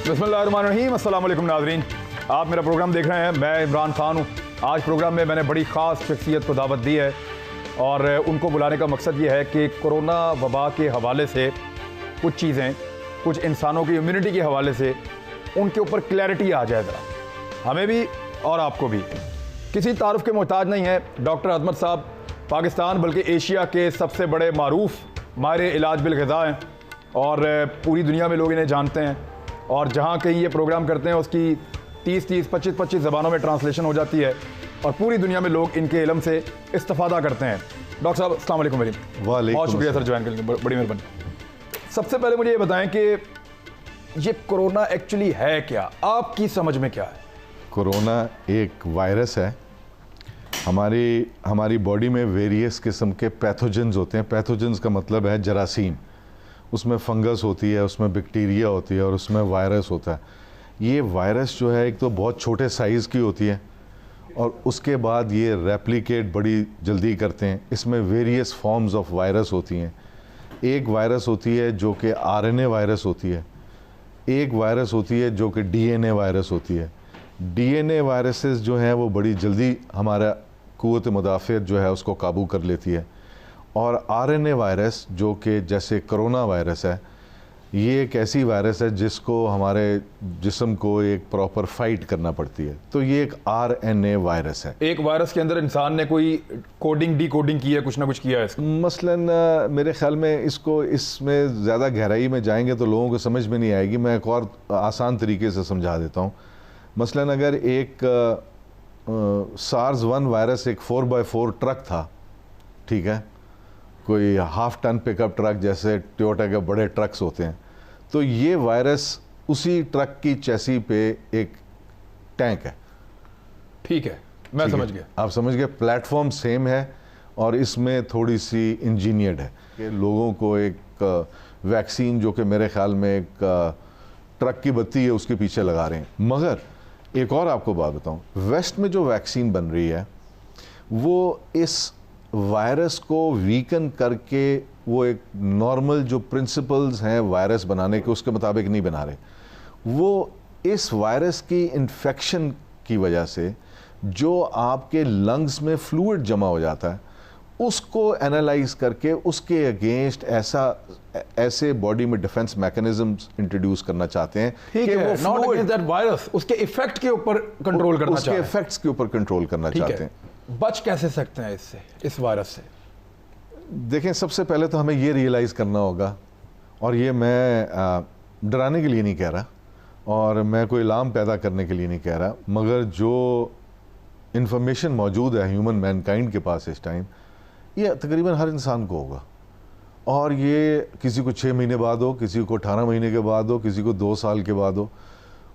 बिस्मिल्लाहिर्रहमानिर्रहीम, अस्सलाम वालेकुम नाज़रीन। आप मेरा प्रोग्राम देख रहे हैं, मैं इमरान खान हूँ। आज प्रोग्राम में मैंने बड़ी ख़ास शख्सियत को दावत दी है और उनको बुलाने का मकसद ये है कि कोरोना वबा के हवाले से कुछ चीज़ें, कुछ इंसानों की इम्यूनिटी के हवाले से उनके ऊपर क्लैरिटी आ जाए ज़रा, हमें भी और आपको भी। किसी तारुफ के मोहताज नहीं है। डॉक्टर अजमत साहब पाकिस्तान बल्कि एशिया के सबसे बड़े मारूफ माहिर इलाज बिल-ग़िज़ा हैं और पूरी दुनिया में लोग इन्हें जानते हैं और जहाँ कहीं ये प्रोग्राम करते हैं उसकी 30-30, 25-25 ज़बानों में ट्रांसलेशन हो जाती है और पूरी दुनिया में लोग इनके इल्म से इस्तिफ़ादा करते हैं। डॉक्टर साहब अस्सलाम वालेकुम। बहुत शुक्रिया सर ज्वाइन करने के लिए, बड़ी मेहरबानी। सबसे पहले मुझे ये बताएं कि ये कोरोना एक्चुअली है क्या, आपकी समझ में क्या है? कोरोना एक वायरस है। हमारी बॉडी में वेरियस किस्म के पैथोजेंस होते हैं। पैथोजेंस का मतलब है जरासीम। उसमें फंगस होती है, उसमें बैक्टीरिया होती है और उसमें वायरस होता है। ये वायरस जो है एक तो बहुत छोटे साइज़ की होती है और उसके बाद ये रेप्लिकेट बड़ी जल्दी करते हैं। इसमें वेरियस फॉर्म्स ऑफ वायरस होती हैं। एक वायरस होती है जो कि आरएनए वायरस होती है, एक वायरस होती है जो कि डीएनए वायरस होती है। डीएनए वायरसेस जो हैं वो बड़ी जल्दी हमारा क़ुव्वत मुदाफ़ियत जो है उसको काबू कर लेती है। और आरएनए वायरस जो कि जैसे कोरोना वायरस है, ये एक ऐसी वायरस है जिसको हमारे जिस्म को एक प्रॉपर फाइट करना पड़ती है। तो ये एक आरएनए वायरस है। एक वायरस के अंदर इंसान ने कोई कोडिंग डी कोडिंग की है, कुछ ना कुछ किया है इसका? मसलन मेरे ख्याल में इसमें ज़्यादा गहराई में जाएंगे तो लोगों को समझ में नहीं आएगी। मैं एक और आसान तरीके से समझा देता हूँ। मसलन अगर एक SARS-1 वायरस एक 4x4 ट्रक था, ठीक है, कोई हाफ टन पिकअप ट्रक जैसे टोयोटा के बड़े ट्रक्स होते हैं, तो ये वायरस उसी ट्रक की चैसी पे एक टैंक है। ठीक है, मैं समझ गया। आप समझ गए। प्लेटफॉर्म सेम है और इसमें थोड़ी सी इंजीनियर्ड है कि लोगों को एक वैक्सीन जो कि मेरे ख्याल में एक ट्रक की बत्ती है उसके पीछे लगा रहे हैं। मगर एक और आपको बात बताऊं, वेस्ट में जो वैक्सीन बन रही है वो इस वायरस को वीकन करके वो एक नॉर्मल जो प्रिंसिपल्स हैं वायरस बनाने के उसके मुताबिक नहीं बना रहे। वो इस वायरस की इन्फेक्शन की वजह से जो आपके लंग्स में फ्लूइड जमा हो जाता है उसको एनालाइज करके उसके अगेंस्ट ऐसे बॉडी में डिफेंस मैकेनिज्म्स इंट्रोड्यूस करना चाहते हैं कि वो नॉट अगेंस्ट दैट वायरस, उसके इफेक्ट के ऊपर कंट्रोल करना चाहते हैं। उसके इफेक्ट्स के ऊपर कंट्रोल करना चाहते हैं। बच कैसे सकते हैं इससे, इस वायरस से? देखें, सबसे पहले तो हमें ये रियलाइज करना होगा, और ये मैं डराने के लिए नहीं कह रहा और मैं कोई इल्हाम पैदा करने के लिए नहीं कह रहा, मगर जो इंफॉर्मेशन मौजूद है ह्यूमन मैनकाइंड के पास इस टाइम, ये तकरीबन हर इंसान को होगा। और ये किसी को 6 महीने बाद हो, किसी को 18 महीने के बाद हो, किसी को 2 साल के बाद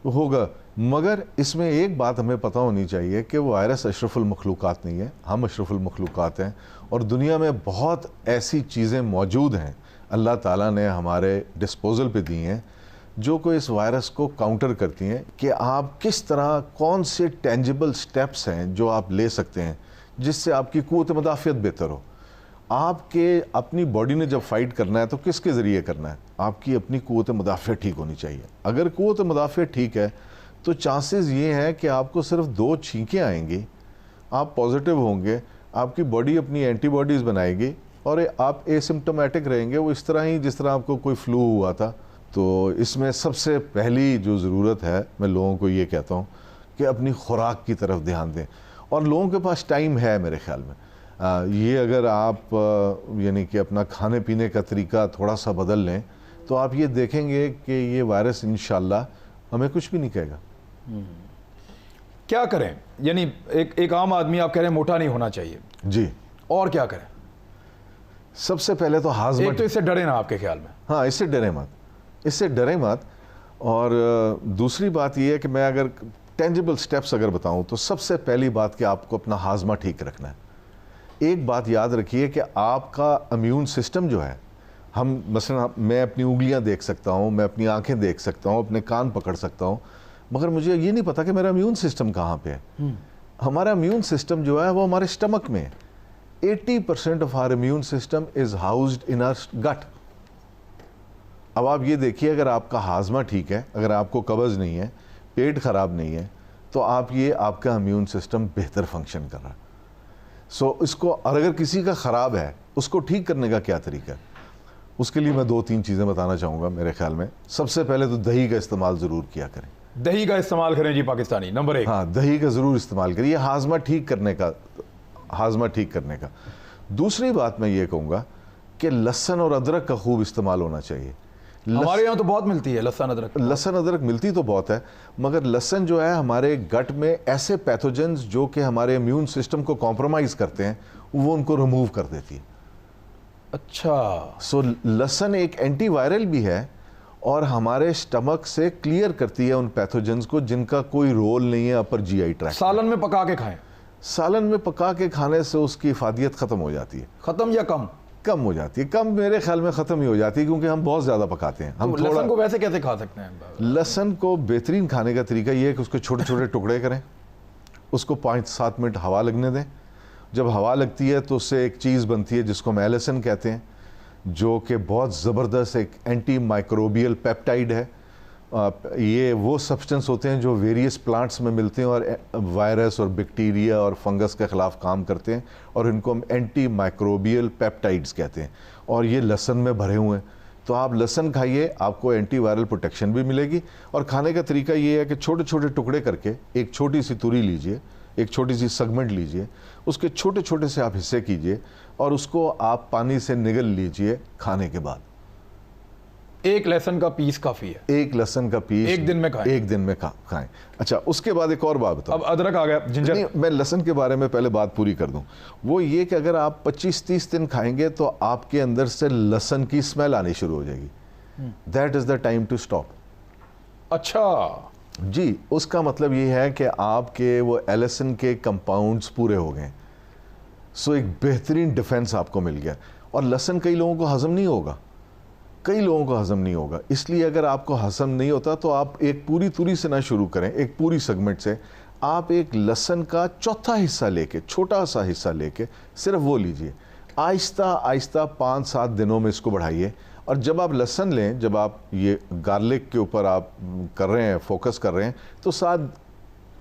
होगा। मगर इसमें एक बात हमें पता होनी चाहिए कि वो वायरस अशरफुल मखलूक़ात नहीं है, हम अशरफुल मखलूक़ात हैं। और दुनिया में बहुत ऐसी चीज़ें मौजूद हैं अल्लाह ताला ने हमारे डिस्पोजल पे दी हैं जो कोई इस वायरस को काउंटर करती हैं कि आप किस तरह, कौन से टेंजिबल स्टेप्स हैं जो आप ले सकते हैं जिससे आपकी क़ुव्वत मुदाफ़ियत बेहतर हो। आपके अपनी बॉडी ने जब फाइट करना है तो किसके ज़रिए करना है? आपकी अपनी क़ुव्वत मुदाफ़ियत ठीक होनी चाहिए। अगर क़ुव्वत मुदाफ़ियत ठीक है तो चांसेस ये हैं कि आपको सिर्फ 2 छींकें आएंगी, आप पॉजिटिव होंगे, आपकी बॉडी अपनी एंटीबॉडीज़ बनाएगी और आप एसिम्प्टोमेटिक रहेंगे, वो इस तरह ही जिस तरह आपको कोई फ्लू हुआ था। तो इसमें सबसे पहली जो ज़रूरत है, मैं लोगों को ये कहता हूँ कि अपनी खुराक की तरफ ध्यान दें। और लोगों के पास टाइम है मेरे ख्याल में। ये अगर आप यानी कि अपना खाने पीने का तरीका थोड़ा सा बदल लें तो आप ये देखेंगे कि ये वायरस इंशाल्लाह हमें कुछ भी नहीं कहेगा। क्या करें? यानी एक आम आदमी, आप कह रहे हैं मोटा नहीं होना चाहिए जी, और क्या करें? सबसे पहले तो हाजमा। एक तो इससे डरे ना आपके ख्याल में? हाँ, इससे डरे मत। और दूसरी बात यह है कि मैं अगर टेंजिबल स्टेप्स अगर बताऊं तो सबसे पहली बात कि आपको अपना हाजमा ठीक रखना है। एक बात याद रखिए कि आपका इम्यून सिस्टम जो है, हम मसलन मैं अपनी उंगलियां देख सकता हूं, मैं अपनी आंखें देख सकता हूं, अपने कान पकड़ सकता हूं, मगर मुझे ये नहीं पता कि मेरा इम्यून सिस्टम कहाँ पे है। हमारा इम्यून सिस्टम जो है वो हमारे स्टमक में है। 80% of our immune system is housed in our gut. अब आप ये देखिए, अगर आपका हाजमा ठीक है, अगर आपको कब्ज़ नहीं है, पेट ख़राब नहीं है, तो आपका इम्यून सिस्टम बेहतर फंक्शन कर रहा है। सो इसको, और अगर किसी का ख़राब है, उसको ठीक करने का क्या तरीका है? उसके लिए मैं 2-3 चीज़ें बताना चाहूँगा। मेरे ख्याल में सबसे पहले तो दही का इस्तेमाल ज़रूर किया करें। दही का इस्तेमाल करें जी पाकिस्तानी, नंबर 1। हाँ, दही का ज़रूर इस्तेमाल करिए, हाजमा ठीक करने का। दूसरी बात मैं ये कहूँगा कि लहसुन और अदरक का खूब इस्तेमाल होना चाहिए। हमारे यहाँ तो बहुत मिलती है लहसुन अदरक मिलती तो बहुत है, मगर लहसुन जो है हमारे गट में ऐसे पैथोजेंस जो कि हमारे इम्यून सिस्टम को कॉम्प्रोमाइज़ करते हैं, वो उनको रिमूव कर देती है। अच्छा, सो लहसुन एक एंटीवायरल भी है और हमारे स्टमक से क्लियर करती है उन पैथोजेंस को जिनका कोई रोल नहीं है अपर जीआई ट्रैक्ट। सालन में पका के खाएं। सालन में पका के खाने से उसकी इफादियत ख़त्म हो जाती है। ख़त्म या कम? कम हो जाती है। कम मेरे ख्याल में ख़त्म ही हो जाती है, क्योंकि हम बहुत ज़्यादा पकाते हैं। हम तो लहसुन को वैसे कैसे खा सकते हैं? लहसुन को बेहतरीन खाने का तरीका ये है कि उसके छोटे छोटे टुकड़े करें, उसको 5-7 मिनट हवा लगने दें। जब हवा लगती है तो उससे एक चीज़ बनती है जिसको हम एलिसन कहते हैं, जो कि बहुत ज़बरदस्त एक एंटी माइक्रोबियल पेप्टाइड है। ये वो सब्सटेंस होते हैं जो वेरियस प्लांट्स में मिलते हैं और वायरस और बैक्टीरिया और फंगस के ख़िलाफ़ काम करते हैं, और इनको हम एंटी माइक्रोबियल पेप्टाइड्स कहते हैं, और ये लहसुन में भरे हुए हैं। तो आप लहसुन खाइए, आपको एंटी वायरल प्रोटेक्शन भी मिलेगी। और खाने का तरीका ये है कि छोटे छोटे टुकड़े करके एक छोटी सी तुरी लीजिए, एक छोटी सी सेगमेंट लीजिए, उसके छोटे छोटे से आप हिस्से कीजिए और उसको आप पानी से निगल लीजिए खाने के बाद। एक लहसुन का पीस काफ़ी है। एक लहसुन का पीस एक दिन में खाएं। एक दिन में खाएं। अच्छा, उसके बाद एक और बात बताओ। अब अदरक आ गया, जिंजर। नहीं, मैं लहसुन के बारे में पहले बात पूरी कर दूं। वो ये कि अगर आप 25-30 दिन खाएंगे तो आपके अंदर से लहसुन की स्मेल आनी शुरू हो जाएगी। That is the time to stop. अच्छा जी, उसका मतलब ये है कि आपके वो एलिसन के कंपाउंड्स पूरे हो गए। सो एक बेहतरीन डिफेंस आपको मिल गया। और लहसुन कई लोगों को हजम नहीं होगा, इसलिए अगर आपको हजम नहीं होता तो आप एक पूरी तुरी से ना शुरू करें, एक पूरी सेगमेंट से। आप एक लहसुन का चौथा हिस्सा लेके, छोटा सा हिस्सा लेके सिर्फ वो लीजिए। आहिस्ता आहिस्ता 5-7 दिनों में इसको बढ़ाइए। और जब आप लहसुन लें, जब आप ये गार्लिक के ऊपर आप कर रहे हैं, फोकस कर रहे हैं, तो साथ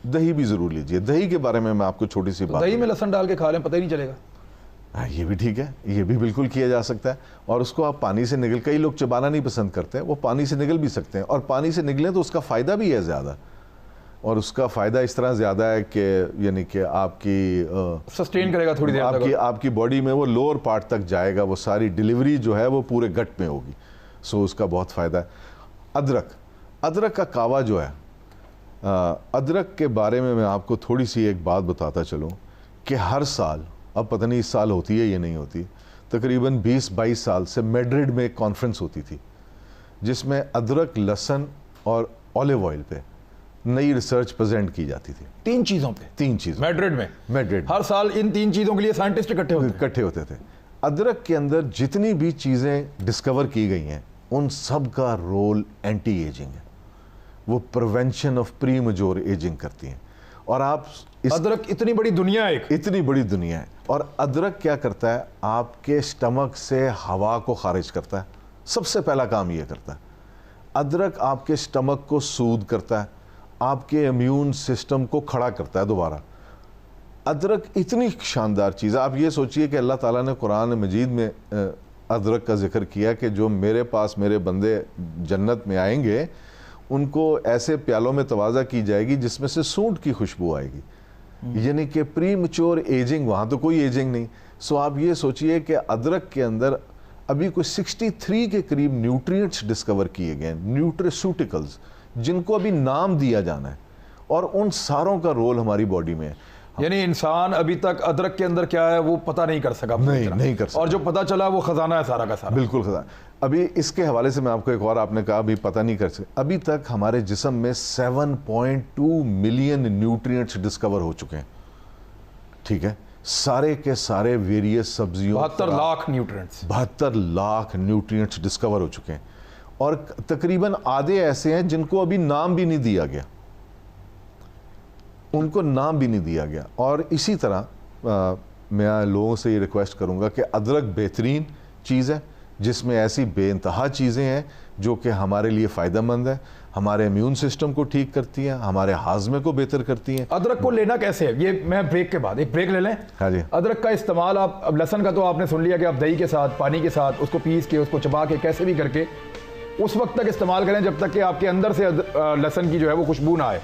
दही भी ज़रूर लीजिए। दही के बारे में मैं आपको छोटी सी बात, दही में लहसुन डाल के खा लें, पता ही नहीं चलेगा। ये भी ठीक है, ये भी बिल्कुल किया जा सकता है। और उसको आप पानी से निगल, कई लोग चबाना नहीं पसंद करते हैं, वो पानी से निगल भी सकते हैं। और पानी से निगलें तो उसका फ़ायदा भी है ज़्यादा, और उसका फ़ायदा इस तरह ज़्यादा है कि यानी कि आपकी सस्टेन करेगा थोड़ी देर तक, आपकी बॉडी में वो लोअर पार्ट तक जाएगा, वो सारी डिलीवरी जो है वो पूरे गट में होगी। सो उसका बहुत फ़ायदा है। अदरक का कावा जो है, अदरक के बारे में मैं आपको थोड़ी सी एक बात बताता चलूँ कि हर साल, अब पता नहीं इस साल होती है या नहीं होती, तकरीबन 20-22 साल से मैड्रिड में एक कॉन्फ्रेंस होती थी जिसमें अदरक, लहसुन और ऑलिव ऑयल पे नई रिसर्च प्रेजेंट की जाती थी। 3 चीज़ों मैड्रिड हर साल इन 3 चीज़ों के लिए साइंटिस्ट इकट्ठे होते थे। अदरक के अंदर जितनी भी चीज़ें डिस्कवर की गई हैं, उन सब का रोल एंटी एजिंग है। वो prevention of pre majeure ageing करती हैं। और आप अदरक इतनी बड़ी दुनिया है, और अदरक क्या करता है, आपके स्टमक से हवा को खारिज करता है। सबसे पहला काम ये करता है। अदरक आपके स्टमक को सूद करता है, आपके इम्यून सिस्टम को खड़ा करता है दोबारा। अदरक इतनी शानदार चीज़ है। आप ये सोचिए कि अल्लाह ताला ने कुरान मजीद में अदरक का जिक्र किया कि जो मेरे पास मेरे बंदे जन्नत में आएंगे, उनको ऐसे प्यालों में तवाज़ा की जाएगी जिसमें से सूंठ की खुशबू आएगी। यानी कि प्री मैच्योर एजिंग, वहाँ तो कोई एजिंग नहीं। सो आप ये सोचिए कि अदरक के अंदर अभी कोई 63 के करीब न्यूट्रिएंट्स डिस्कवर किए गए, न्यूट्रिस्यूटिकल्स, जिनको अभी नाम दिया जाना है, और उन सारों का रोल हमारी बॉडी में है। यानी इंसान अभी तक अदरक के अंदर क्या है वो पता नहीं कर सका। नहीं कर सका। और जो पता चला वो खजाना है सारा का सारा। बिल्कुल खजाना। अभी इसके हवाले से मैं आपको एक और, आपने कहा अभी पता नहीं कर सके, अभी तक हमारे जिस्म में 7.2 मिलियन न्यूट्रिएंट्स डिस्कवर हो चुके हैं। ठीक है, सारे के सारे वेरियस सब्जियों, 72 लाख न्यूट्रिएंट्स डिस्कवर हो चुके हैं। और तकरीबन आधे ऐसे हैं जिनको अभी नाम भी नहीं दिया गया, उनको नाम भी नहीं दिया गया। और इसी तरह मैं लोगों से ये रिक्वेस्ट करूंगा कि अदरक बेहतरीन चीज़ है, जिसमें ऐसी बेइंतहा चीज़ें हैं जो कि हमारे लिए फ़ायदेमंद है, हमारे इम्यून सिस्टम को ठीक करती हैं, हमारे हाजमे को बेहतर करती हैं। अदरक को लेना कैसे है, ये मैं ब्रेक के बाद एक ब्रेक ले लें। हाँ जी। अदरक का इस्तेमाल आप, अब लहसन का तो आपने सुन लिया कि आप दही के साथ, पानी के साथ उसको पीस के, उसको चबा के, कैसे भी करके उस वक्त तक इस्तेमाल करें जब तक कि आपके अंदर से लहसन की जो है वो खुशबू ना आए।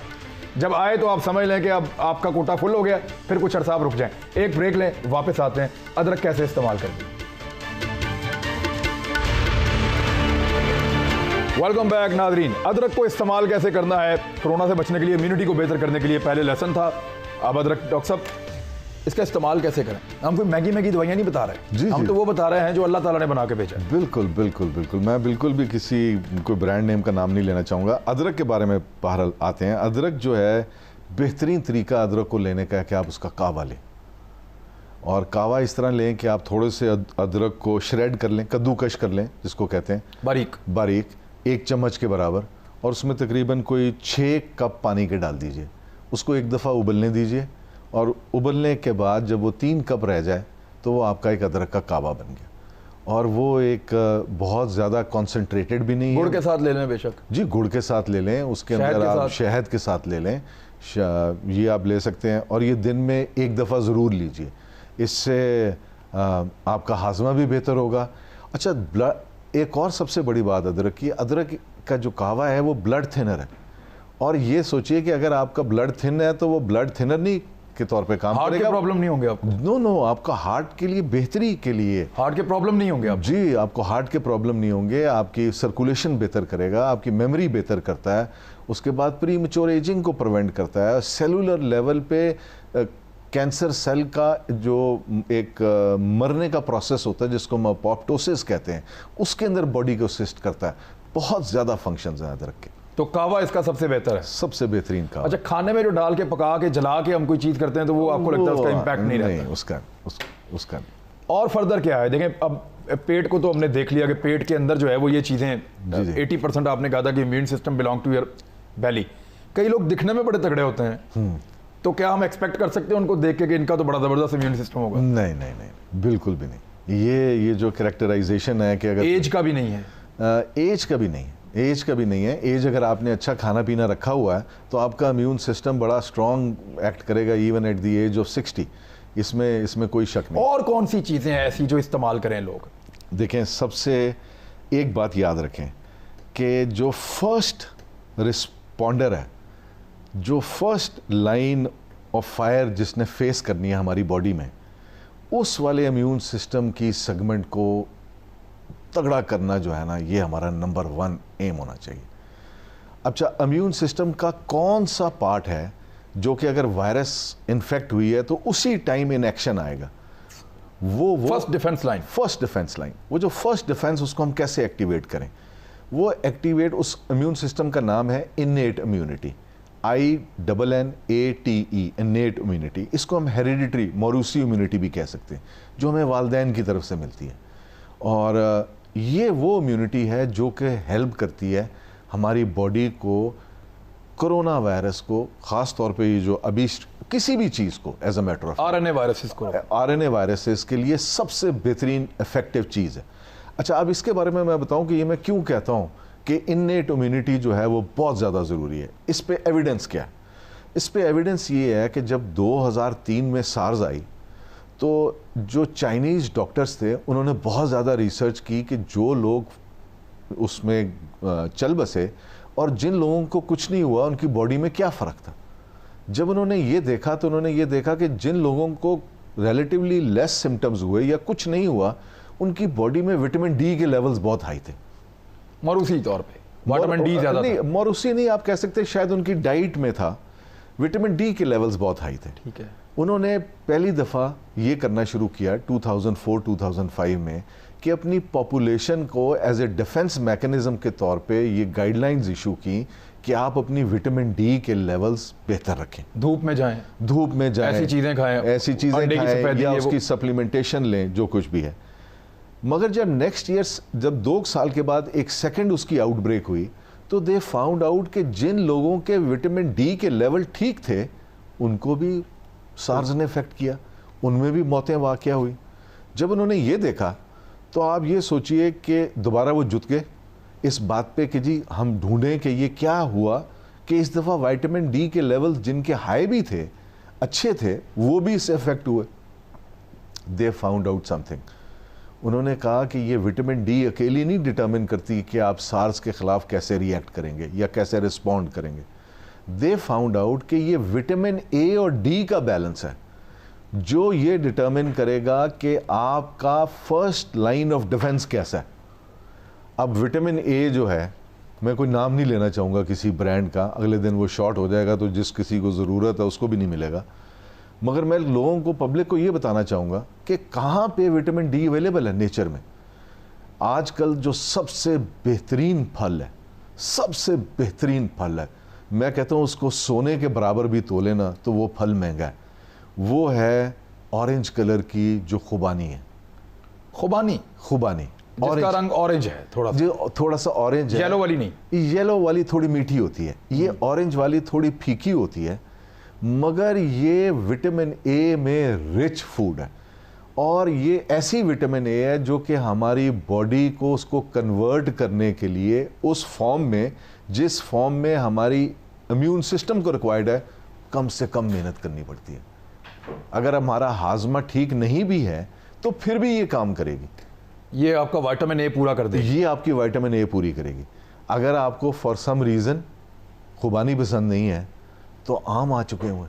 जब आए तो आप समझ लें कि अब आपका कोटा फुल हो गया, फिर कुछ अरसा आप रुक जाएं। एक ब्रेक लें, वापस आते हैं। अदरक कैसे इस्तेमाल करें। वेलकम बैक नाजरीन। अदरक को इस्तेमाल कैसे करना है कोरोना से बचने के लिए, इम्यूनिटी को बेहतर करने के लिए। पहले लहसन था, अब अदरक। डॉक्टर साहब, इसका इस्तेमाल कैसे करें? हम कोई महंगी दवाइयां नहीं बता रहे, जी, हम जी। तो वो बता रहे हैं जो अल्लाह ताला ने बना के भेजा है। बिल्कुल बिल्कुल बिल्कुल, मैं बिल्कुल भी किसी कोई ब्रांड नेम का नाम नहीं लेना चाहूँगा। अदरक के बारे में बहरहाल आते हैं। अदरक जो है, बेहतरीन तरीका अदरक को लेने का है कि आप उसका कावा लें, और कावा इस तरह लें कि आप थोड़े से अदरक को श्रेड कर लें, कद्दूकश कर लें जिसको कहते हैं, बारीक बारीक, 1 चम्मच के बराबर, और उसमें तकरीबन कोई 6 कप पानी के डाल दीजिए। उसको एक दफ़ा उबलने दीजिए, और उबलने के बाद जब वो 3 कप रह जाए तो वो आपका एक अदरक का कावा बन गया। और वो एक बहुत ज़्यादा कॉन्सेंट्रेटेड भी नहीं है। गुड़ के साथ ले लें बेशक। जी, गुड़ के साथ ले लें, उसके शहद अंदर के आप साथ। शहद के साथ ले लें, ये आप ले सकते हैं। और ये दिन में एक दफ़ा ज़रूर लीजिए, इससे आपका हाजमा भी बेहतर होगा। अच्छा, एक और सबसे बड़ी बात अदरक की, अदरक का जो कावा है वो ब्लड थिनर है। और ये सोचिए कि अगर आपका ब्लड थिन है तो वो ब्लड थिनर नहीं के तौर पे काम हार्ट के करेगा। प्रॉब्लम नहीं होंगे आपको? नो, आपका हार्ट के लिए बेहतरी के लिए। हार्ट के प्रॉब्लम नहीं होंगे आप? जी, आपको हार्ट के प्रॉब्लम नहीं होंगे, आपकी सर्कुलेशन बेहतर करेगा, आपकी मेमोरी बेहतर करता है, उसके बाद प्री मैच्योर एजिंग को प्रिवेंट करता है। सेलुलर लेवल पे कैंसर सेल का जो एक मरने का प्रोसेस होता है जिसको हम अपोप्टोसिस कहते हैं, उसके अंदर बॉडी को असिस्ट करता है। बहुत ज़्यादा फंक्शंस हैं अदरक के। तो कावा इसका सबसे बेहतर है, सबसे बेहतरीन कावा। अच्छा, खाने में जो डाल के, पका के, जला के हम कोई चीज़ करते हैं तो वो आपको लगता है उसका इम्पैक्ट नहीं रहता? उसका और फर्दर क्या है? देखें, अब पेट को तो हमने देख लिया कि पेट के अंदर जो है वो ये चीज़ें, 80% आपने कहा था कि immune system belong to your belly. कई लोग दिखने में बड़े तगड़े होते हैं, तो क्या हम एक्सपेक्ट कर सकते हैं उनको देख के कि इनका तो बड़ा ज़बरदस्त इम्यून सिस्टम होगा? नहीं, बिल्कुल भी नहीं। ये जो कैरेक्टराइजेशन है कि अगर एज का भी नहीं है, एज का भी नहीं है, एज का भी नहीं है। एज अगर आपने अच्छा खाना पीना रखा हुआ है तो आपका इम्यून सिस्टम बड़ा स्ट्रॉन्ग एक्ट करेगा even at the age of 60। इसमें कोई शक नहीं। और कौन सी चीज़ें हैं ऐसी जो इस्तेमाल करें लोग? देखें, सबसे एक बात याद रखें कि जो फर्स्ट रिस्पॉन्डर है, जो फर्स्ट लाइन ऑफ फायर जिसने फेस करनी है हमारी बॉडी में, उस वाले इम्यून सिस्टम की सेगमेंट को तगड़ा करना जो है ना, ये हमारा नंबर 1 एम होना चाहिए। अच्छा, इम्यून सिस्टम का कौन सा पार्ट है जो कि अगर वायरस इन्फेक्ट हुई है तो उसी टाइम इन एक्शन आएगा? वो first defence line. First defence line, वो जो फर्स्ट डिफेंस, उसको हम कैसे एक्टिवेट करें? वो एक्टिवेट, उस इम्यून सिस्टम का नाम है innate immunity, INNATE, innate immunity. इसको हम हेरिडिटरी मौरूसी इम्यूनिटी भी कह सकते हैं, जो हमें वालिदैन की तरफ से मिलती है। और ये वो इम्यूनिटी है जो कि हेल्प करती है हमारी बॉडी को कोरोना वायरस को, ख़ास तौर पे ये जो अभी किसी भी चीज़ को, as a matter of RNA viruses को, RNA वायरसेस के लिए सबसे बेहतरीन इफेक्टिव चीज़ है। अच्छा, अब इसके बारे में मैं बताऊं कि ये मैं क्यों कहता हूं कि इन्नेट इम्यूनिटी जो है वो बहुत ज़्यादा ज़रूरी है। इस पे एविडेंस क्या है? इस पे एविडेंस ये है कि जब 2003 में सार्स आई तो जो चाइनीज़ डॉक्टर्स थे उन्होंने बहुत ज़्यादा रिसर्च की कि जो लोग उसमें चल बसे और जिन लोगों को कुछ नहीं हुआ उनकी बॉडी में क्या फ़र्क था। जब उन्होंने ये देखा तो उन्होंने ये देखा कि जिन लोगों को रिलेटिवली लेस सिम्टम्स हुए या कुछ नहीं हुआ, उनकी बॉडी में विटामिन डी के लेवल्स बहुत हाई थे। मौरूसी तौर पे विटामिन डी ज़्यादा नहीं, मौरूसी नहीं आप कह सकते, शायद उनकी डाइट में था, विटामिन डी के लेवल्स बहुत हाई थे। ठीक है। उन्होंने पहली दफ़ा ये करना शुरू किया 2004-2005 में कि अपनी पॉपुलेशन को एज ए डिफेंस मैकेनिज्म के तौर पे ये गाइडलाइंस इशू की कि आप अपनी विटामिन डी के लेवल्स बेहतर रखें, धूप में जाएं, ऐसी चीज़ें खाएं, ऐसी चीज़ें खाएं या उसकी सप्लीमेंटेशन लें, जो कुछ भी है। मगर जब नेक्स्ट ईयर, जब 2 साल के बाद एक सेकंड उसकी आउटब्रेक हुई तो दे फाउंड आउट कि जिन लोगों के विटामिन डी के लेवल ठीक थे उनको भी सार्स ने इफेक्ट किया, उनमें भी मौतें वाक़या हुई। जब उन्होंने ये देखा तो आप ये सोचिए कि दोबारा वो जुट गए इस बात पे कि जी हम ढूंढें कि ये क्या हुआ कि इस दफ़ा विटामिन डी के लेवल जिनके हाई भी थे, अच्छे थे, वो भी इससे अफेक्ट हुए। दे फाउंड आउट समथिंग। उन्होंने कहा कि ये विटामिन डी अकेली नहीं डिटर्मिन करती कि आप सार्स के ख़िलाफ़ कैसे रिएक्ट करेंगे या कैसे रिस्पॉन्ड करेंगे। दे फाउंड आउट कि ये विटामिन ए और डी का बैलेंस है जो ये डिटर्मिन करेगा कि आपका फर्स्ट लाइन ऑफ डिफेंस कैसा है। अब विटामिन ए जो है, मैं कोई नाम नहीं लेना चाहूँगा किसी ब्रांड का, अगले दिन वो शॉर्ट हो जाएगा तो जिस किसी को ज़रूरत है उसको भी नहीं मिलेगा, मगर मैं लोगों को, पब्लिक को ये बताना चाहूँगा कि कहाँ पे विटामिन डी अवेलेबल है नेचर में। आजकल जो सबसे बेहतरीन फल है, सबसे बेहतरीन फल है, मैं कहता हूँ उसको सोने के बराबर भी तोले ना तो वो फल महंगा है, वो है ऑरेंज कलर की जो खुबानी है। खुबानी जिसका रंग ऑरेंज है, थोड़ा सा ऑरेंज है, येलो वाली नहीं। येलो वाली थोड़ी मीठी होती है, ये ऑरेंज वाली थोड़ी फीकी होती है, मगर ये विटामिन ए में रिच फूड है। और ये ऐसी विटामिन ए है जो कि हमारी बॉडी को उसको कन्वर्ट करने के लिए उस फॉर्म में, जिस फॉर्म में हमारी इम्यून सिस्टम को रिक्वायर्ड है, कम से कम मेहनत करनी पड़ती है। अगर हमारा हाजमा ठीक नहीं भी है तो फिर भी ये काम करेगी। ये आपका विटामिन ए पूरा कर देगी। ये आपकी विटामिन ए पूरी करेगी। अगर आपको फॉर सम रीज़न खुबानी पसंद नहीं है तो आम आ चुके हुए।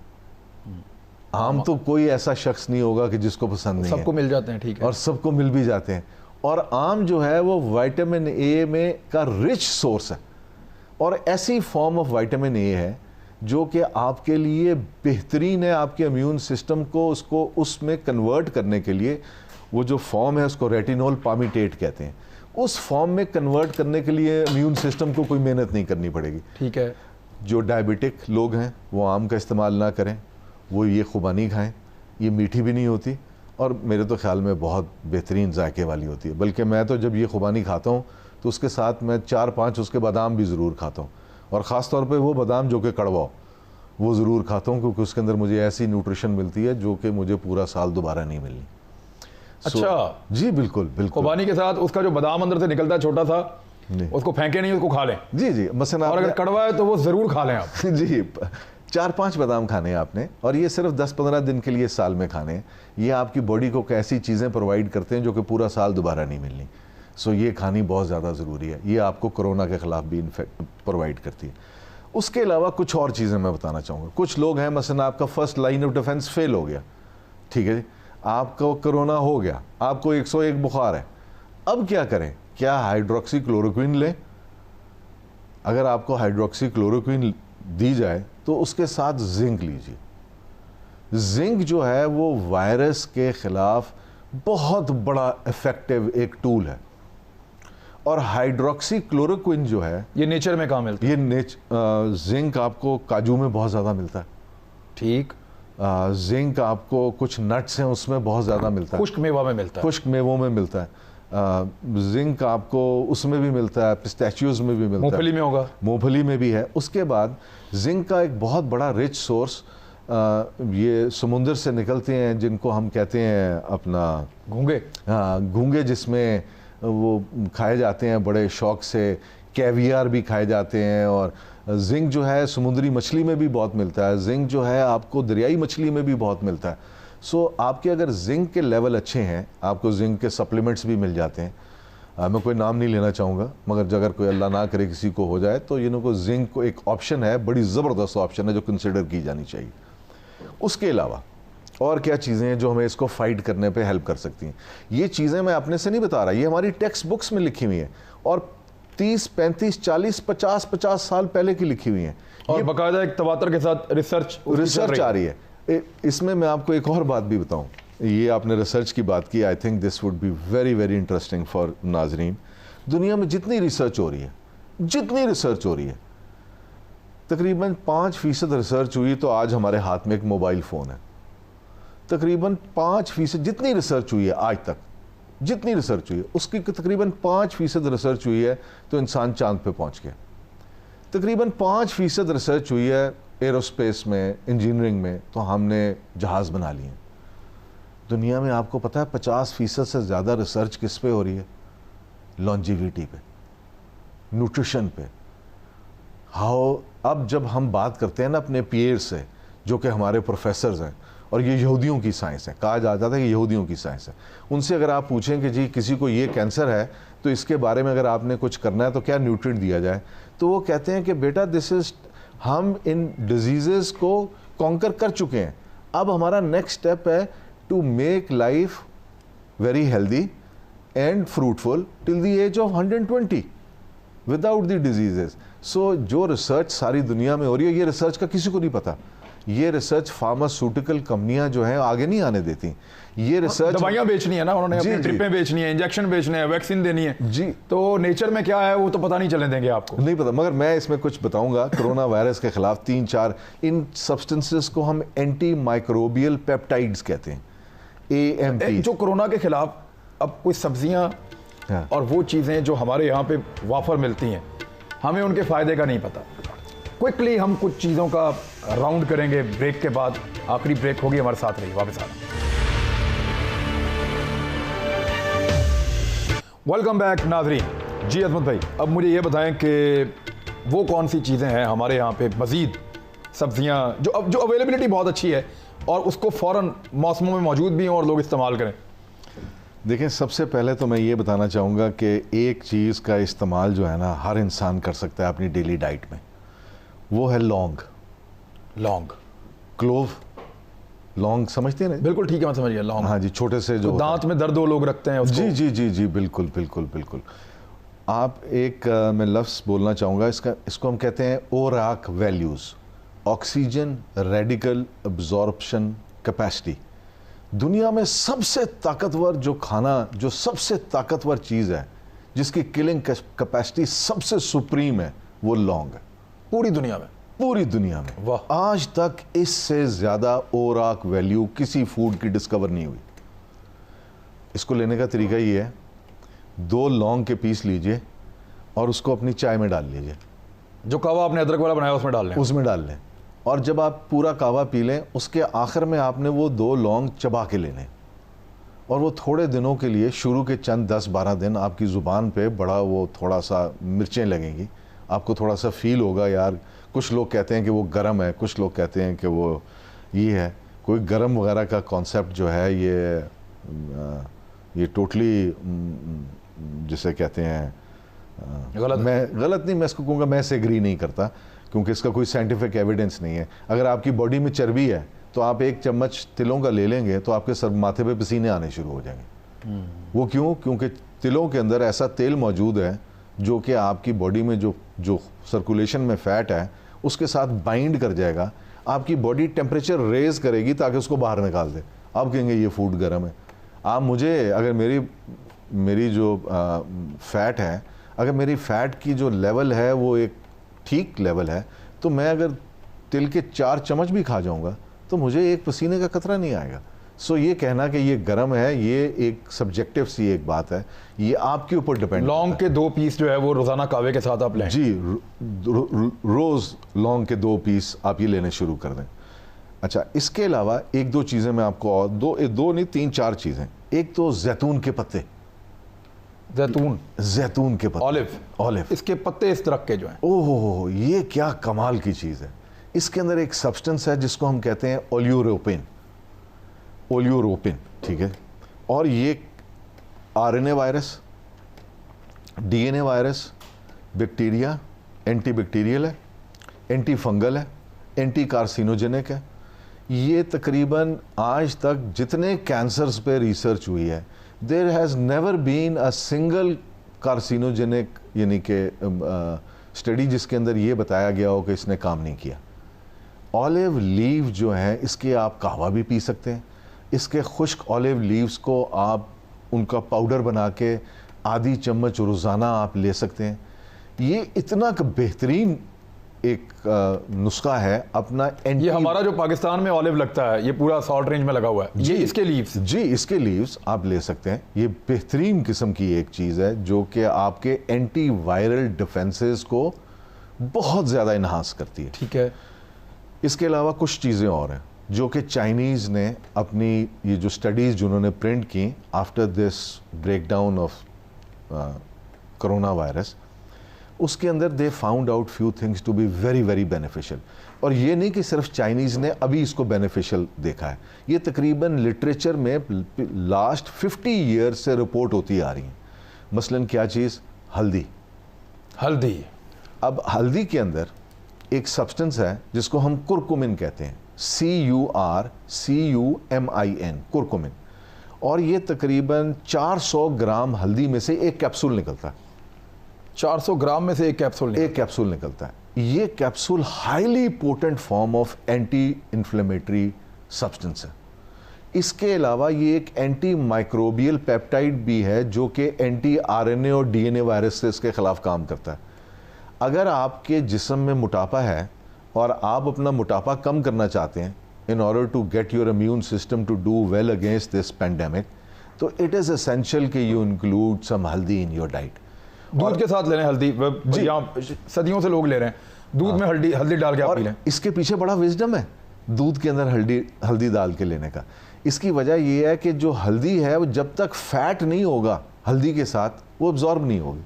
आम तो कोई ऐसा शख्स नहीं होगा कि जिसको पसंद नहीं है, सबको मिल जाते हैं, ठीक है, और सबको मिल भी जाते हैं। और आम जो है वो विटामिन ए में का रिच सोर्स है, और ऐसी फॉर्म ऑफ विटामिन ए है जो कि आपके लिए बेहतरीन है, आपके इम्यून सिस्टम को उसको उसमें कन्वर्ट करने के लिए। वो जो फॉर्म है उसको रेटिनोल पामिटेट कहते हैं, उस फॉर्म में कन्वर्ट करने के लिए इम्यून सिस्टम को कोई मेहनत नहीं करनी पड़ेगी। ठीक है। जो डायबिटिक लोग हैं वो आम का इस्तेमाल ना करें, वो ये खुबानी खाएं। ये मीठी भी नहीं होती और मेरे तो ख्याल में बहुत बेहतरीन जायके वाली होती है। बल्कि मैं तो जब ये खुबानी खाता हूँ तो उसके साथ मैं 4-5 उसके बादाम भी ज़रूर खाता हूँ, और ख़ास तौर पे वो बादाम जो कि कड़वा हो वो ज़रूर खाता हूँ, क्योंकि उसके अंदर मुझे ऐसी न्यूट्रिशन मिलती है जो कि मुझे पूरा साल दोबारा नहीं मिलनी। अच्छा जी बिल्कुल बिल्कुल। खुबानी के साथ उसका जो बादाम अंदर से निकलता है छोटा सा, उसको फेंके नहीं, उसको खा लें। जी जी, मसलन और अगर कड़वा है तो वो ज़रूर खा लें आप। जी, 4-5 बादाम खाने हैं आपने, और ये सिर्फ 10-15 दिन के लिए साल में खाने हैं। ये आपकी बॉडी को ऐसी चीज़ें प्रोवाइड करते हैं जो कि पूरा साल दोबारा नहीं मिलनी। सो ये खानी बहुत ज़्यादा ज़रूरी है। ये आपको कोरोना के ख़िलाफ़ भी प्रोवाइड करती है। उसके अलावा कुछ और चीज़ें मैं बताना चाहूँगा। कुछ लोग हैं, मसलन आपका first line of defence fail हो गया, ठीक है जी, आपको कोरोना हो गया, आपको 101 बुखार है, अब क्या करें? क्या हाइड्रोक्सी क्लोरोक्विन लें? अगर आपको हाइड्रोक्सी क्लोरोक्विन दी जाए तो उसके साथ जिंक लीजिए। जिंक जो है वो वायरस के ख़िलाफ़ बहुत बड़ा इफ़ेक्टिव एक टूल है। और हाइड्रोक्सी क्लोरोक्विन जो है ये नेचर में कहाँ मिलता है? ये जिंक आपको काजू में बहुत ज़्यादा मिलता है। ठीक। जिंक आपको कुछ नट्स हैं उसमें बहुत ज़्यादा मिलता है, खुश्क मेवा में मिलता है, खुश्क मेवों में मिलता है। जिंक आपको उसमें भी मिलता है, पिस्ताचियोज में भी मिलता है, मूंगफली में होगा, मूंगफली में भी है। उसके बाद जिंक का एक बहुत बड़ा रिच सोर्स ये समुंदर से निकलते हैं जिनको हम कहते हैं अपना घूंगे। हाँ, घूंगे, जिसमें वो खाए जाते हैं बड़े शौक से। कैवियर भी खाए जाते हैं। और जिंक जो है समुद्री मछली में भी बहुत मिलता है। जिंक जो है आपको दरियाई मछली में भी बहुत मिलता है। सो आपके अगर जिंक के लेवल अच्छे हैं, आपको जिंक के सप्लीमेंट्स भी मिल जाते हैं। मैं कोई नाम नहीं लेना चाहूँगा, मगर अगर कोई अल्लाह ना करे किसी को हो जाए तो को जिंक को एक ऑप्शन है, बड़ी ज़बरदस्त ऑप्शन है जो कंसिडर की जानी चाहिए। उसके अलावा और क्या चीज़ें हैं जो हमें इसको फाइट करने पे हेल्प कर सकती हैं? ये चीज़ें मैं अपने से नहीं बता रहा, ये हमारी टेक्स्ट बुक्स में लिखी हुई हैं और 30, 35, 40, 50 साल पहले की लिखी हुई हैं। और बाकायदा एक तवातर के साथ रिसर्च आ रही है। इसमें मैं आपको एक और बात भी बताऊं, ये आपने रिसर्च की बात की, I think this would be very very interesting for नाजरीन। दुनिया में जितनी रिसर्च हो रही है, तकरीबन 5% रिसर्च हुई तो आज हमारे हाथ में एक मोबाइल फ़ोन है। तकरीबन 5% जितनी रिसर्च हुई है आज तक, जितनी रिसर्च हुई है उसकी तकरीबन 5% रिसर्च हुई है तो इंसान चांद पे पहुंच गया। तकरीबन 5% रिसर्च हुई है एरोस्पेस में, इंजीनियरिंग में, तो हमने जहाज़ बना लिए। दुनिया में आपको पता है 50% से ज़्यादा रिसर्च किस पे हो रही है? लॉन्जिविटी पे, न्यूट्रिशन पे। हाउ अब जब हम बात करते हैं ना अपने पीयर से, जो कि हमारे प्रोफेसर्स हैं, और ये यहूदियों की साइंस है, कहा जाता है कि यहूदियों की साइंस है, उनसे अगर आप पूछें कि जी किसी को ये कैंसर है तो इसके बारे में अगर आपने कुछ करना है तो क्या न्यूट्रिएंट दिया जाए, तो वो कहते हैं कि बेटा दिस इज, हम इन डिजीजेस को कॉन्कर कर चुके हैं, अब हमारा नेक्स्ट स्टेप है to make life very healthy and fruitful till the age of 120 without the diseases. So जो रिसर्च सारी दुनिया में हो रही है, ये रिसर्च का किसी को नहीं पता। ये रिसर्च फार्मास्यूटिकल कंपनियां जो हैं आगे नहीं आने देती। ये रिसर्च दवाइयां बेचनी है ना उन्होंने, अपनी ट्रिपें बेचनी है, इंजेक्शन बेचने हैं, वैक्सीन देनी है जी, तो नेचर में क्या है वो तो पता नहीं चलने देंगे आपको। नहीं पता, मगर मैं इसमें कुछ बताऊंगा। कोरोना वायरस के खिलाफ 3-4 इन सब्सटेंसेस को हम एंटी माइक्रोबियल पेप्टाइड्स कहते हैं, AMP। जो कोरोना के खिलाफ अब कोई सब्जियां और वो चीजें जो हमारे यहाँ पे वाफर मिलती हैं, हमें उनके फायदे का नहीं पता। क्विकली हम कुछ चीज़ों का राउंड करेंगे ब्रेक के बाद, आखिरी ब्रेक होगी, हमारे साथ रहिए, वापस आना। वेलकम बैक नाजरीन। जी अजमत भाई, अब मुझे ये बताएं कि वो कौन सी चीज़ें हैं हमारे यहाँ पे मज़ीद सब्जियाँ जो अवेलेबिलिटी बहुत अच्छी है और उसको फ़ौरन मौसमों में मौजूद भी हों और लोग इस्तेमाल करें। देखें, सबसे पहले तो मैं ये बताना चाहूँगा कि एक चीज़ का इस्तेमाल जो है ना हर इंसान कर सकता है अपनी डेली डाइट में, वो है लौंग। लौंग, क्लोव, लौंग समझते हैं ना? बिल्कुल ठीक है, मैं समझ गया। लौंग, हाँ जी, छोटे से जो दांत में दर्द वो लोग रखते हैं उसको। जी जी जी जी, बिल्कुल बिल्कुल बिल्कुल। आप एक मैं लफ्ज़ बोलना चाहूँगा, इसको हम कहते हैं ORAC values, oxygen radical absorption capacity. दुनिया में सबसे ताकतवर जो खाना, जो सबसे ताकतवर चीज़ है जिसकी किलिंग कैपेसिटी सबसे सुप्रीम है, वो लौंग है। पूरी दुनिया में, पूरी दुनिया में वाह, आज तक इससे ज़्यादा ओराक वैल्यू किसी फूड की डिस्कवर नहीं हुई। इसको लेने का तरीका ये है, 2 लौंग के पीस लीजिए और उसको अपनी चाय में डाल लीजिए। जो कावा आपने अदरक वाला बनाया उसमें डाल लें, उसमें डाल लें, और जब आप पूरा कावा पी लें, उसके आखिर में आपने वो 2 लौंग चबा के लेने, और वो थोड़े दिनों के लिए, शुरू के चंद 10-12 दिन आपकी ज़ुबान पे बड़ा वो थोड़ा सा मिर्चें लगेंगी, आपको थोड़ा सा फील होगा यार, कुछ लोग कहते हैं कि वो गर्म है, कुछ लोग कहते हैं कि वो ये है। कोई गर्म वगैरह का कॉन्सेप्ट जो है ये टोटली जिसे कहते हैं गलत नहीं, मैं इसको कहूँगा, मैं इससे एग्री नहीं करता, क्योंकि इसका कोई साइंटिफिक एविडेंस नहीं है। अगर आपकी बॉडी में चर्बी है तो आप 1 चम्मच तिलों का ले लेंगे तो आपके सर माथे पे पसीने आने शुरू हो जाएंगे। वो क्यों? क्योंकि तिलों के अंदर ऐसा तेल मौजूद है जो कि आपकी बॉडी में जो सर्कुलेशन में फ़ैट है उसके साथ बाइंड कर जाएगा, आपकी बॉडी टेम्परेचर रेज करेगी ताकि उसको बाहर निकाल दे। आप कहेंगे ये फूड गर्म है। आप मुझे, अगर मेरी जो फ़ैट है, अगर मेरी फ़ैट की जो लेवल है वो एक ठीक लेवल है, तो मैं अगर तिल के 4 चम्मच भी खा जाऊंगा तो मुझे एक पसीने का कतरा नहीं आएगा। सो ये कहना कि ये गर्म है, ये एक सब्जेक्टिव सी एक बात है, ये आपके ऊपर डिपेंड। लौंग के 2 पीस जो है वो रोजाना कावे के साथ आप लें जी, रोज लौंग के 2 पीस आप ये लेने शुरू कर दें। अच्छा, इसके अलावा 1-2 चीज़ें मैं आपको, और दो नहीं 3-4 चीज़ें। एक तो जैतून के पत्ते, जैतून के पत्ते, ऑलिव, इसके पत्ते इस तरह के जो हैं, ओहो, ये क्या कमाल की चीज़ है। इसके अंदर एक सब्सटेंस है जिसको हम कहते हैं ओलियोरोपिन, ठीक है, और ये RNA virus, DNA virus, bacteria, anti bacterial है, एंटी फंगल है, एंटी कार्सिनोजेनिक है। ये तकरीबन आज तक जितने कैंसर्स पे रिसर्च हुई है, there has never been a single carcinogenic यानी कि स्टडी जिसके अंदर ये बताया गया हो कि इसने काम नहीं किया। ऑलिव लीव जो है, इसके आप कहवा भी पी सकते हैं। इसके खुश्क ऑलिव लीव्स को आप उनका पाउडर बना के आधी चम्मच रोज़ाना आप ले सकते हैं। ये इतना बेहतरीन एक नुस्खा है अपना। ये हमारा जो पाकिस्तान में ऑलिव लगता है, ये पूरा सॉल्ट रेंज में लगा हुआ है, ये इसके लीव्स, जी इसके लीव्स आप ले सकते हैं। ये बेहतरीन किस्म की एक चीज़ है जो कि आपके एंटी वायरल डिफेंसेस को बहुत ज़्यादा इन्हांस करती है। ठीक है। इसके अलावा कुछ चीज़ें और हैं। जो कि चाइनीज़ ने अपनी ये जो स्टडीज़ जिन्होंने प्रिंट की after this breakdown of corona virus, उसके अंदर they found out few things to be very very beneficial. और ये नहीं कि सिर्फ चाइनीज़ ने अभी इसको बेनिफिशियल देखा है, ये तकरीबन लिटरेचर में लास्ट 50 ईयर्स से रिपोर्ट होती आ रही हैं। मसलन क्या चीज़? हल्दी। हल्दी, अब हल्दी के अंदर एक सब्सटेंस है जिसको हम कुरकुमिन कहते हैं, CURCUMIN, कुरकुमिन। और ये तकरीबन 400 ग्राम हल्दी में से एक कैप्सूल निकलता है। 400 ग्राम में से एक कैप्सूल निकलता है। ये capsule highly potent form of anti inflammatory substance है। इसके अलावा ये एक एंटी माइक्रोबियल पेप्टाइड भी है जो कि एंटी RNA और DNA वायरस से इसके खिलाफ काम करता है। अगर आपके जिस्म में मोटापा है और आप अपना मोटापा कम करना चाहते हैं in order to get your immune system to do well against this pandemic, तो इट इज़ एसेंशियल कि you include some haldi in your diet. दूध के साथ ले रहे हैं हल्दी, यहाँ सदियों से लोग ले रहे हैं दूध में हल्दी डाल के आप पी लें। इसके पीछे बड़ा विजडम है दूध के अंदर हल्दी डाल के लेने का। इसकी वजह यह है कि जो हल्दी है वो जब तक फैट नहीं होगा हल्दी के साथ, वो अब्जॉर्ब नहीं होगी।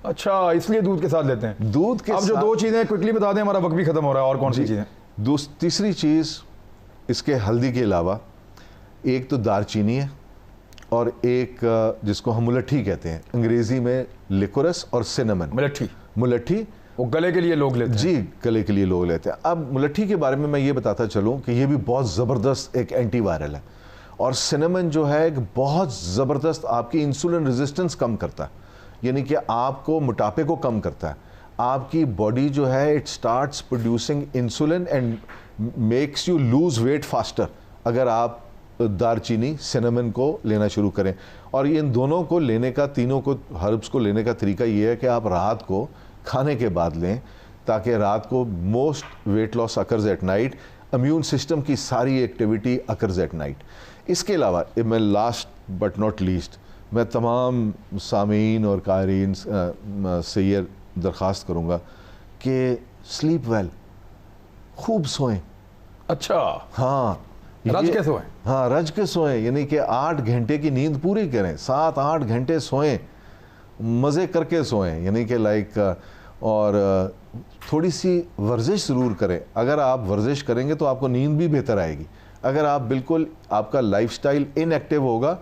अच्छा, इसलिए दूध के साथ लेते हैं। दूध के अब जो दो चीज़ें क्विकली बता दें, हमारा वक्त भी खत्म हो रहा है। और कौन सी चीज़ें? तीसरी चीज़ इसके हल्दी के अलावा एक तो दारचीनी है और एक जिसको हम मुलट्ठी कहते हैं, अंग्रेजी में लिकोरस और सिनेमन। मुलट्ठी वो गले के लिए लोग लेते हैं। जी, गले के लिए लोग लेते हैं। अब मुलट्ठी के बारे में मैं ये बताता चलूँ कि ये भी बहुत ज़बरदस्त एक एंटीवायरल है। और सिनेमन जो है एक बहुत ज़बरदस्त आपकी इंसुलिन रेजिस्टेंस कम करता है, यानी कि आपको मोटापे को कम करता है। आपकी बॉडी जो है it starts producing insulin and makes you lose weight faster अगर आप दारचीनी सिनेमन को लेना शुरू करें। और इन दोनों को लेने का, तीनों को हर्ब्स को लेने का तरीका ये है कि आप रात को खाने के बाद लें, ताकि रात को most weight loss occurs at night, immune system की सारी एक्टिविटी अकर्स एट नाइट। इसके अलावा मैं लास्ट बट नॉट लीस्ट मैं तमाम सामीन और कारीन से ये दरख्वास्त करूँगा कि स्लीप वेल, खूब सोएं। अच्छा, हाँ, रज के सोएं। हाँ, रज के सोएं, यानी कि 8 घंटे की नींद पूरी करें, 7-8 घंटे सोएं, मज़े करके सोएं, यानी कि और थोड़ी सी वर्जिश ज़रूर करें। अगर आप वर्जिश करेंगे तो आपको नींद भी बेहतर आएगी। अगर आप बिल्कुल आपका लाइफस्टाइल इनएक्टिव होगा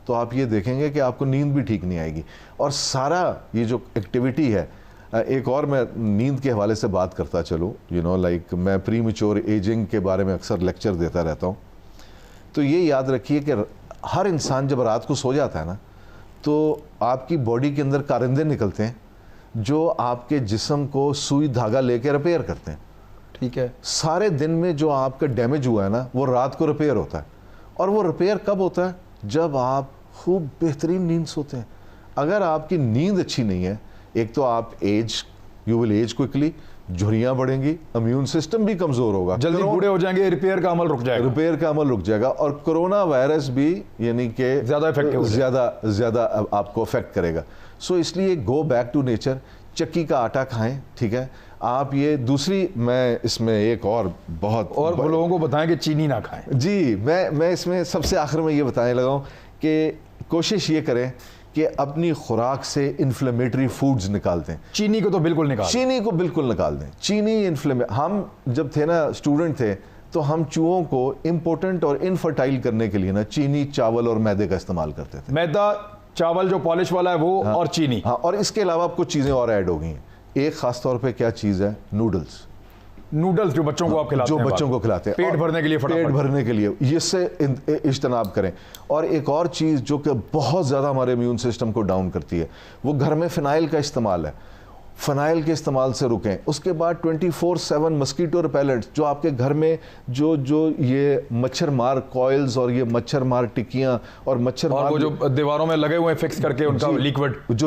तो आप ये देखेंगे कि आपको नींद भी ठीक नहीं आएगी। और सारा ये जो एक्टिविटी है, एक और मैं नींद के हवाले से बात करता चलूँ, मैं प्री मैच्योर एजिंग के बारे में अक्सर लेक्चर देता रहता हूँ। तो ये याद रखिए कि हर इंसान जब रात को सो जाता है ना, तो आपकी बॉडी के अंदर कारिंदे निकलते हैं जो आपके जिस्म को सुई धागा लेके रिपेयर करते हैं। ठीक है। सारे दिन में जो आपका डैमेज हुआ है ना, वो रात को रिपेयर होता है। और वो रिपेयर कब होता है? जब आप खूब बेहतरीन नींद सोते हैं। अगर आपकी नींद अच्छी नहीं है, एक तो आप यू विल एज क्विकली, झुर्रियाँ बढ़ेंगी, इम्यून सिस्टम भी कमज़ोर होगा, जल्दी बूढ़े हो जाएंगे, रिपेयर का अमल रुक जाएगा। और कोरोना वायरस भी यानी कि ज़्यादा आपको अफेक्ट करेगा। सो इसलिए गो बैक टू नेचर, चक्की का आटा खाएं, ठीक है। आप ये दूसरी, मैं इसमें एक और वो लोगों को बताएं कि चीनी ना खाएं। जी, मैं इसमें सबसे आखिर में ये बताने लगा हूँ कि कोशिश ये करें कि अपनी खुराक से इन्फ्लेमेटरी फूड्स निकाल दें। चीनी को बिल्कुल निकाल दें। चीनी हम जब थे ना, स्टूडेंट थे, तो हम चूहों को इम्पोर्टेंट और इनफर्टाइल करने के लिए ना चीनी, चावल और मैदे का इस्तेमाल करते थे। मैदा, चावल जो पॉलिश वाला है वो, हाँ, और चीनी। हाँ, और इसके अलावा कुछ चीज़ें और ऐड हो गई हैं। एक ख़ास तौर पे क्या चीज़ है? नूडल्स जो बच्चों को आप खिलाते हैं, पेट भरने के लिए इससे इज्तनाब करें। और एक और चीज़ जो कि बहुत ज़्यादा हमारे इम्यून सिस्टम को डाउन करती है, वो घर में फ़िनाइल का इस्तेमाल है। फ़नाइल के इस्तेमाल से रुकें। उसके बाद 24/7 मस्कीटो रिपेलेंट्स, जो आपके घर में जो ये मच्छर मार कॉइल्स और ये मच्छर मार टिक्कियाँ और मच्छर मार, वो जो दीवारों में लगे हुए फिक्स करके उनका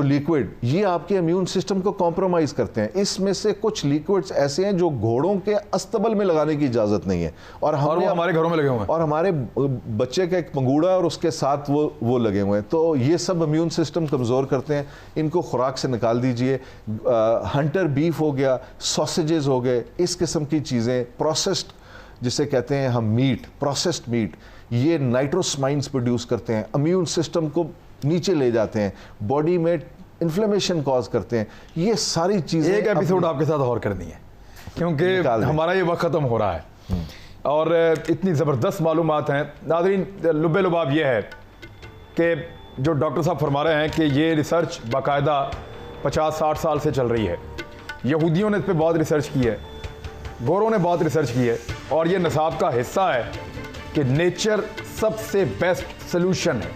लिक्विड, ये आपके इम्यून सिस्टम को कॉम्प्रोमाइज़ करते हैं। इसमें से कुछ लिक्विड्स ऐसे हैं जो घोड़ों के अस्तबल में लगाने की इजाज़त नहीं है, और हमारे घरों में लगे हुए हैं, और हमारे बच्चे का एक पंगूड़ा और उसके साथ वो लगे हुए हैं। तो ये सब इम्यून सिस्टम कमज़ोर करते हैं। इनको खुराक से निकाल दीजिए। हंटर बीफ हो गया, सॉसेजेस हो गए, इस किस्म की चीज़ें, प्रोसेस्ड जिसे कहते हैं हम मीट, प्रोसेस्ड मीट, ये नाइट्रोसमाइंस प्रोड्यूस करते हैं, इम्यून सिस्टम को नीचे ले जाते हैं, बॉडी में इन्फ्लेमेशन कॉज करते हैं। ये सारी चीज़ें एक एपिसोड आपके साथ और करनी है क्योंकि हमारा ये वक्त ख़त्म हो रहा है और इतनी ज़बरदस्त मालूमात हैं। नाज़रीन, लुब्बे लुबाब ये है कि जो डॉक्टर साहब फरमा रहे हैं कि ये रिसर्च बाकायदा 50-60 साल से चल रही है। यहूदियों ने इस पर बहुत रिसर्च की है, गोरों ने बहुत रिसर्च की है और ये निसाब का हिस्सा है कि नेचर सबसे बेस्ट सोल्यूशन है।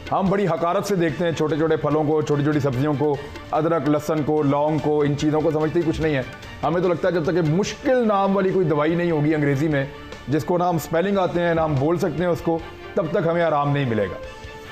हम बड़ी हकारत से देखते हैं छोटे छोटे फलों को, छोटी छोटी सब्जियों को, अदरक, लहसुन को, लौंग को, इन चीज़ों को समझते ही कुछ नहीं है। हमें तो लगता है जब तक कि मुश्किल नाम वाली कोई दवाई नहीं होगी अंग्रेज़ी में, जिसको ना हम स्पेलिंग आते हैं ना हम बोल सकते हैं उसको, तब तक हमें आराम नहीं मिलेगा।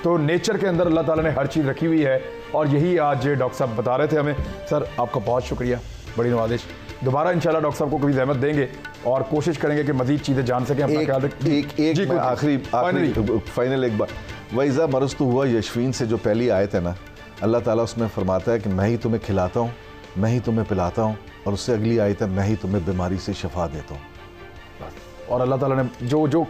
तो नेचर के अंदर अल्लाह ताला ने हर चीज़ रखी हुई है और यही आज डॉक्टर साहब बता रहे थे हमें। सर, आपका बहुत शुक्रिया, बड़ी नवाजिश। दोबारा इंशाल्लाह डॉक्टर साहब को कभी ज़हमत देंगे और कोशिश करेंगे कि मज़ीद चीज़ें जान सकें। अपना ख्याल एक आखिरी फाइनल एक बार, वैज़ा मरज़ तो हुआ यशवीन से जो पहली आयत है ना, अल्लाह ताला उसमें फरमाता है कि मैं ही तुम्हें खिलाता हूँ, मैं ही तुम्हें पिलाता हूँ, और उससे अगली आयत है मैं ही तुम्हें बीमारी से शफा देता हूँ। और अल्लाह ताला ने जो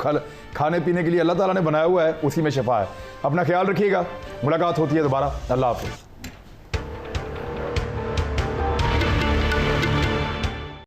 खाने पीने के लिए अल्लाह ताला ने बनाया हुआ है उसी में शफा है। अपना ख्याल रखिएगा, मुलाकात होती है दोबारा। अल्लाह हाफ़िज़।